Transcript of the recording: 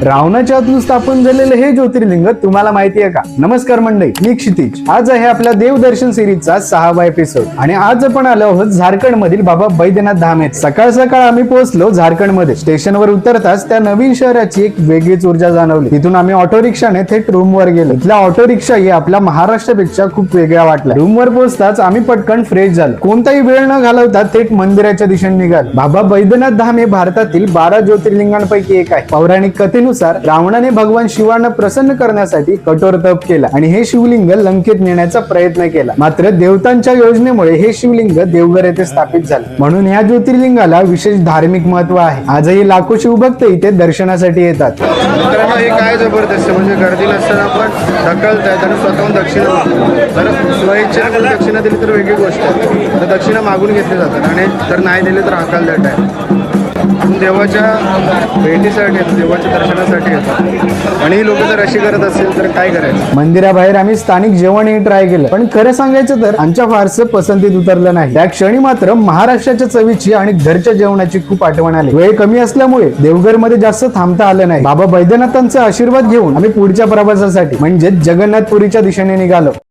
रावणाच्या हातून स्थापन झालेलं हे ज्योतिर्लिंग तुम्हाला माहिती आहे का? नमस्कार मंडळी, मी क्षितिज. आज आहे आपल्या देवदर्शन सिरीजचा 6वा एपिसोड आणि आज आपण आलो आहोत झारखंड मधील बाबा बैद्यनाथ धाम येथे. सकाळ सकाळ आम्ही पोहोचलो झारखंड मध्ये. स्टेशनवर उतरताच त्या नवीन शहराची एक वेगळीच ऊर्जा जाणवली. तिथून आम्ही ऑटो रिक्षाने थेट रूम वर गेलो. इथला ऑटो रिक्षा ही आपल्या महाराष्ट्रापेक्षा खूप वेगळा वाटला. रूम वर पोहोचताच आम्ही पटकन फ्रेश झालो. कोणताही वेळ न घालवता थेट मंदिराच्या दिशेने निघालो. बाबा बैद्यनाथ धाम हे भारतातील 12 ज्योतिर्लिंगांपैकी एक आहे. पौराणिक कथेनुसार रावणाने भगवान शिवांना प्रसन्न करण्यासाठी कठोर तप केला आणि हे शिवलिंग लंकेत नेण्याचा प्रयत्न केला. मात्र देवतांच्या योजनेमुळे हे शिवलिंग देवघर येथे स्थापित झाले. म्हणून या ज्योतिर्लिंगाला विशेष धार्मिक महत्व आहे. आजही लाखो शिवभक्त इथे दर्शनासाठी येतात. मित्रांनो, हे काय जबरदस्त म्हणजे गर्दी नसताना पण ढकलतायत आणि स्वतःहून दक्षिणा तर स्वइच्छेने दक्षिणा दिली तर वेगळी गोष्ट आहे. तर दक्षिणा मागून घेतली जातात आणि जर नाही दिली तर हकाल देत आहे. देवाच्या भेटीसाठी येतात, देवाच्या दर्शनासाठी येतात आणि ही लोक जर अशी करत असेल तर काय करायचं? मंदिराबाहेर आम्ही स्थानिक जेवणही ट्राय केलं, पण खरं सांगायचं तर आमच्या फारसं पसंतीत उतरलं नाही. त्या क्षणी मात्र महाराष्ट्राच्या चवीची आणि घरच्या जेवणाची खूप आठवण आली. वेळ कमी असल्यामुळे देवघर मध्ये जास्त थांबता आलं नाही. बाबा बैद्यनाथांचा आशीर्वाद घेऊन आम्ही पुढच्या प्रवासासाठी म्हणजे जगन्नाथपुरीच्या दिशेने निघालो.